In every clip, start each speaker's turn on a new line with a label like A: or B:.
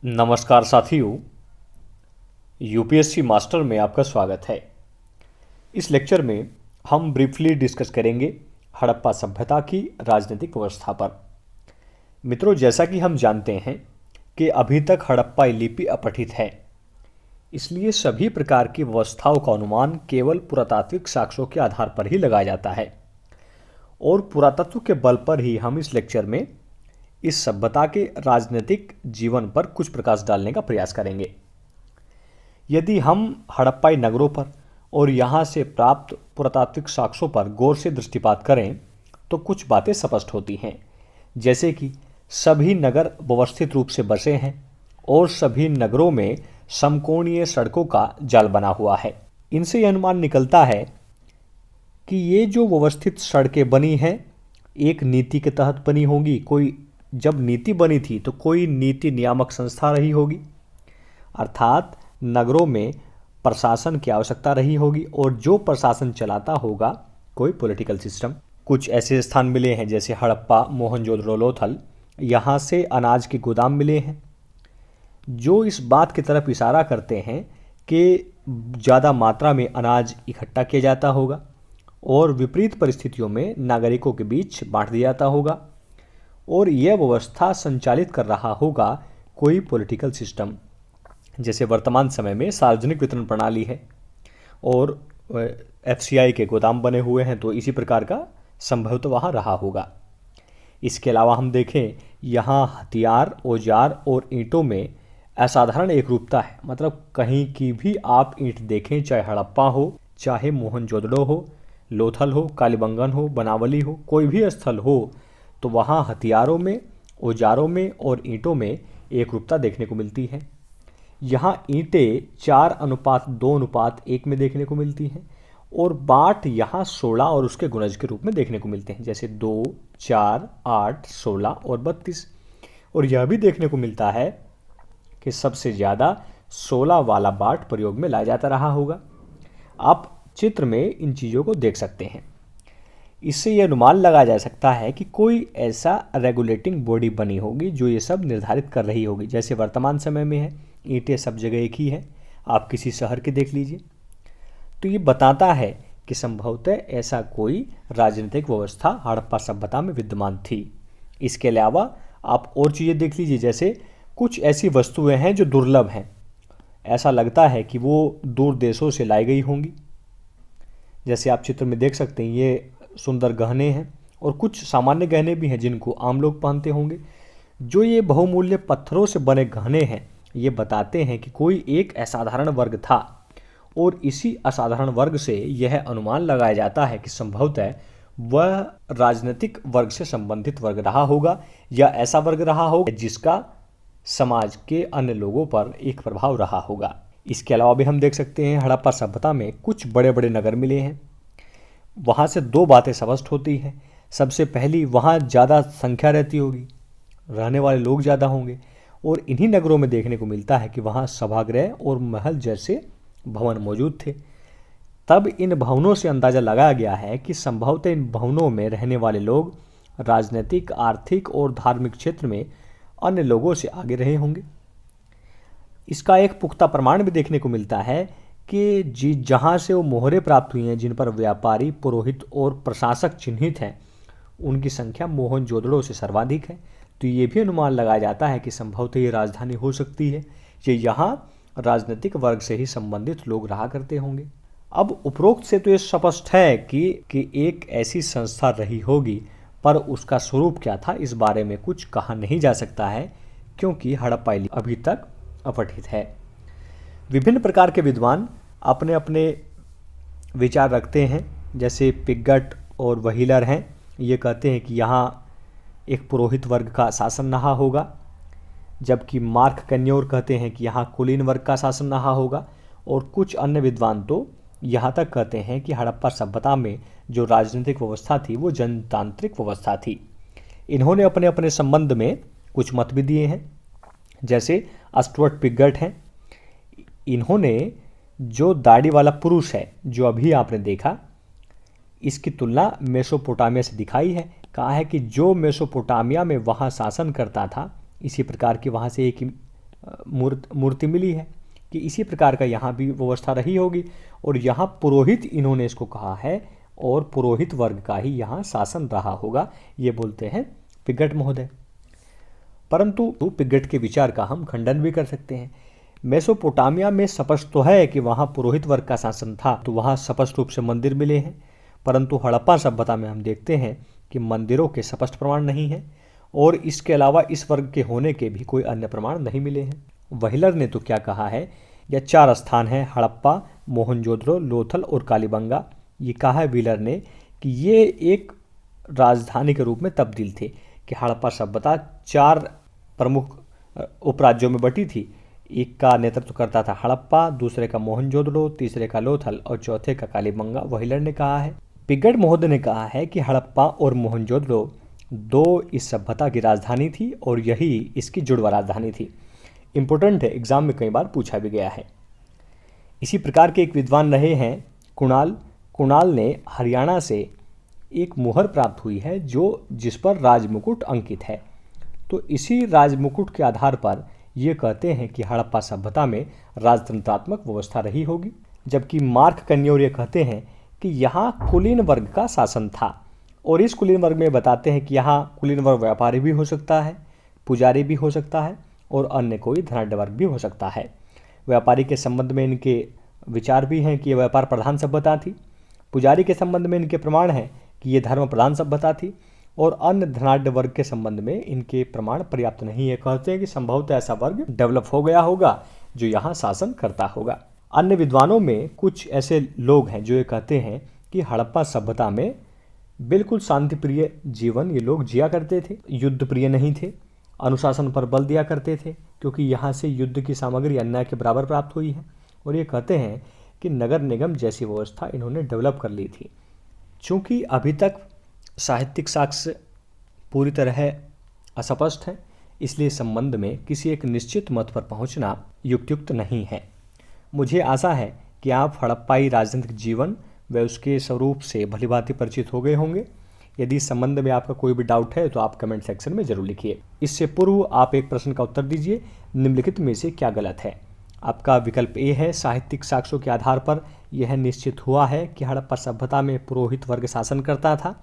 A: नमस्कार साथियों, UPSC master में आपका स्वागत है। इस लेक्चर में हम ब्रीफली डिस्कस करेंगे हड़प्पा सभ्यता की राजनीतिक व्यवस्था पर। मित्रों, जैसा कि हम जानते हैं कि अभी तक हड़प्पा लिपि अपठित है, इसलिए सभी प्रकार की व्यवस्थाओं का अनुमान केवल पुरातात्विक साक्ष्यों के आधार पर ही लगाया जाता है और पुरातत्व के बल पर ही हम इस लेक्चर में इस सभ्यता के राजनीतिक जीवन पर कुछ प्रकाश डालने का प्रयास करेंगे। यदि हम हड़प्पाई नगरों पर और यहाँ से प्राप्त पुरातात्विक साक्ष्यों पर गौर से दृष्टिपात करें तो कुछ बातें स्पष्ट होती हैं, जैसे कि सभी नगर व्यवस्थित रूप से बसे हैं और सभी नगरों में समकोणीय सड़कों का जाल बना हुआ है। इनसे यह अनुमान निकलता है कि ये जो व्यवस्थित सड़कें बनी हैं एक नीति के तहत बनी होगी। कोई जब नीति बनी थी तो कोई नीति नियामक संस्था रही होगी, अर्थात नगरों में प्रशासन की आवश्यकता रही होगी और जो प्रशासन चलाता होगा कोई पॉलिटिकल सिस्टम। कुछ ऐसे स्थान मिले हैं जैसे हड़प्पा, मोहनजोदड़ो, लोथल, यहाँ से अनाज के गोदाम मिले हैं जो इस बात की तरफ इशारा करते हैं कि ज़्यादा मात्रा में अनाज इकट्ठा किया जाता होगा और विपरीत परिस्थितियों में नागरिकों के बीच बांट दिया जाता होगा और यह व्यवस्था संचालित कर रहा होगा कोई पॉलिटिकल सिस्टम। जैसे वर्तमान समय में सार्वजनिक वितरण प्रणाली है और एफसीआई के गोदाम बने हुए हैं, तो इसी प्रकार का संभव तो वहाँ रहा होगा। इसके अलावा हम देखें यहाँ हथियार, औजार और ईंटों में असाधारण एकरूपता है। मतलब कहीं की भी आप ईंट देखें, चाहे हड़प्पा हो, चाहे मोहनजोदड़ो हो, लोथल हो, कालीबंगन हो, बनावली हो, कोई भी स्थल हो, तो वहाँ हथियारों में, औजारों में और ईंटों में एकरूपता देखने को मिलती है। यहाँ ईंटें 4:2:1 में देखने को मिलती हैं और बाट यहाँ 16 और उसके गुणज के रूप में देखने को मिलते हैं, जैसे 2, 4, 8, 16 और 32। और यह भी देखने को मिलता है कि सबसे ज़्यादा 16 वाला बाट प्रयोग में लाया जाता रहा होगा। आप चित्र में इन चीज़ों को देख सकते हैं। इससे यह अनुमान लगाया जा सकता है कि कोई ऐसा रेगुलेटिंग बॉडी बनी होगी जो ये सब निर्धारित कर रही होगी। जैसे वर्तमान समय में है, ईंटें सब जगह एक ही है, आप किसी शहर के देख लीजिए, तो ये बताता है कि संभवतः ऐसा कोई राजनीतिक व्यवस्था हड़प्पा सभ्यता में विद्यमान थी। इसके अलावा आप और चीज़ें देख लीजिए, जैसे कुछ ऐसी वस्तुएं हैं जो दुर्लभ हैं, ऐसा लगता है कि वो दूर देशों से लाई गई होंगी। जैसे आप चित्र में देख सकते हैं, ये सुंदर गहने हैं और कुछ सामान्य गहने भी हैं जिनको आम लोग पहनते होंगे। जो ये बहुमूल्य पत्थरों से बने गहने हैं, ये बताते हैं कि कोई एक असाधारण वर्ग था और इसी असाधारण वर्ग से यह अनुमान लगाया जाता है कि संभवतः वह राजनीतिक वर्ग से संबंधित वर्ग रहा होगा या ऐसा वर्ग रहा होगा जिसका समाज के अन्य लोगों पर एक प्रभाव रहा होगा। इसके अलावा भी हम देख सकते हैं हड़प्पा सभ्यता में कुछ बड़े बड़े नगर मिले हैं। वहाँ से दो बातें स्पष्ट होती हैं। सबसे पहली, वहाँ ज़्यादा संख्या रहती होगी, रहने वाले लोग ज़्यादा होंगे और इन्हीं नगरों में देखने को मिलता है कि वहाँ सभागृह और महल जैसे भवन मौजूद थे। तब इन भवनों से अंदाज़ा लगाया गया है कि संभवतः इन भवनों में रहने वाले लोग राजनीतिक, आर्थिक और धार्मिक क्षेत्र में अन्य लोगों से आगे रहे होंगे। इसका एक पुख्ता प्रमाण भी देखने को मिलता है कि जहाँ से वो मोहरें प्राप्त हुई हैं जिन पर व्यापारी, पुरोहित और प्रशासक चिन्हित हैं, उनकी संख्या मोहनजोदड़ो से सर्वाधिक है। तो ये भी अनुमान लगाया जाता है कि संभवतः ये राजधानी हो सकती है, ये यहाँ राजनीतिक वर्ग से ही संबंधित लोग रहा करते होंगे। अब उपरोक्त से तो ये स्पष्ट है कि एक ऐसी संस्था रही होगी, पर उसका स्वरूप क्या था इस बारे में कुछ कहा नहीं जा सकता है, क्योंकि हड़प्पा अभी तक अपठित है। विभिन्न प्रकार के विद्वान अपने अपने विचार रखते हैं। जैसे पिग्गट और व्हीलर हैं, ये कहते हैं कि यहाँ एक पुरोहित वर्ग का शासन रहा होगा, जबकि मार्क कन्योर कहते हैं कि यहाँ कुलीन वर्ग का शासन रहा होगा। और कुछ अन्य विद्वान तो यहाँ तक कहते हैं कि हड़प्पा सभ्यता में जो राजनीतिक व्यवस्था थी वो जनतांत्रिक व्यवस्था थी। इन्होंने अपने अपने संबंध में कुछ मत भी दिए हैं। जैसे स्टुअर्ट पिग्गट हैं, इन्होंने जो दाढ़ी वाला पुरुष है जो अभी आपने देखा, इसकी तुलना मेसोपोटामिया से दिखाई है। कहा है कि जो मेसोपोटामिया में वहाँ शासन करता था, इसी प्रकार की वहाँ से एक मूर्ति मिली है कि इसी प्रकार का यहाँ भी व्यवस्था रही होगी। और यहाँ पुरोहित इन्होंने इसको कहा है और पुरोहित वर्ग का ही यहाँ शासन रहा होगा, ये बोलते हैं पिगट महोदय। परंतु पिगट के विचार का हम खंडन भी कर सकते हैं। मेसोपोटामिया में स्पष्ट तो है कि वहाँ पुरोहित वर्ग का शासन था, तो वहाँ स्पष्ट रूप से मंदिर मिले हैं, परंतु हड़प्पा सभ्यता में हम देखते हैं कि मंदिरों के स्पष्ट प्रमाण नहीं हैं और इसके अलावा इस वर्ग के होने के भी कोई अन्य प्रमाण नहीं मिले हैं। व्हीलर ने तो क्या कहा है, यह 4 स्थान हैं, हड़प्पा, मोहनजोदड़ो, लोथल और कालीबंगा। ये कहा है व्हीलर ने कि ये एक राजधानी के रूप में तब्दील थे, कि हड़प्पा सभ्यता 4 प्रमुख उपराज्यों में बटी थी। एक का नेतृत्व करता था हड़प्पा, दूसरे का मोहनजोदड़ो, तीसरे का लोथल और चौथे का कालीबंगा, व्हीलर ने कहा है। पिगट महोदय ने कहा है कि हड़प्पा और मोहनजोदड़ो 2 इस सभ्यता की राजधानी थी और यही इसकी जुड़वा राजधानी थी। इंपॉर्टेंट है, एग्जाम में कई बार पूछा भी गया है। इसी प्रकार के एक विद्वान रहे हैं कुणाल। कुणाल ने हरियाणा से एक मुहर प्राप्त हुई है जिस पर राजमुकुट अंकित है। तो इसी राजमुकुट के आधार पर ये कहते हैं कि हड़प्पा सभ्यता में राजतंत्रात्मक व्यवस्था रही होगी, जबकि मार्क कन्योर ये कहते हैं कि यहाँ कुलीन वर्ग का शासन था। और इस कुलीन वर्ग में बताते हैं कि यहाँ कुलीन वर्ग व्यापारी भी हो सकता है, पुजारी भी हो सकता है और अन्य कोई धनाढ्य वर्ग भी हो सकता है। व्यापारी के संबंध में इनके विचार भी हैं कि यह व्यापार प्रधान सभ्यता थी। पुजारी के संबंध में इनके प्रमाण हैं कि ये धर्म प्रधान सभ्यता थी। और अन्य धनाढ्य वर्ग के संबंध में इनके प्रमाण पर्याप्त नहीं है। कहते हैं कि संभवतः ऐसा वर्ग डेवलप हो गया होगा जो यहाँ शासन करता होगा। अन्य विद्वानों में कुछ ऐसे लोग हैं जो ये कहते हैं कि हड़प्पा सभ्यता में बिल्कुल शांतिप्रिय जीवन ये लोग जिया करते थे, युद्ध प्रिय नहीं थे, अनुशासन पर बल दिया करते थे, क्योंकि यहाँ से युद्ध की सामग्री अन्याय के बराबर प्राप्त हुई है। और ये कहते हैं कि नगर निगम जैसी व्यवस्था इन्होंने डेवलप कर ली थी। चूँकि अभी तक साहित्यिक साक्ष्य पूरी तरह अस्पष्ट है, इसलिए संबंध में किसी एक निश्चित मत पर पहुंचना युक्तियुक्त नहीं है। मुझे आशा है कि आप हड़प्पाई राजनीतिक जीवन व उसके स्वरूप से भलीभांति परिचित हो गए होंगे। यदि इस संबंध में आपका कोई भी डाउट है तो आप कमेंट सेक्शन में जरूर लिखिए। इससे पूर्व आप एक प्रश्न का उत्तर दीजिए, निम्नलिखित में से क्या गलत है। आपका विकल्प ए है, साहित्यिक साक्ष्यों के आधार पर यह निश्चित हुआ है कि हड़प्पा सभ्यता में पुरोहित वर्ग शासन करता था।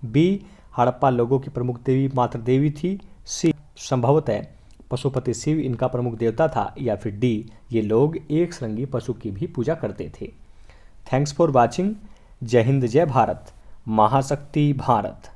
A: बी, हड़प्पा लोगों की प्रमुख देवी मातृ देवी थी। सी, संभवतः पशुपति शिव इनका प्रमुख देवता था। या फिर डी, ये लोग एक श्रृंगी पशु की भी पूजा करते थे। Thanks for watching. जय हिंद, जय भारत, महाशक्ति भारत।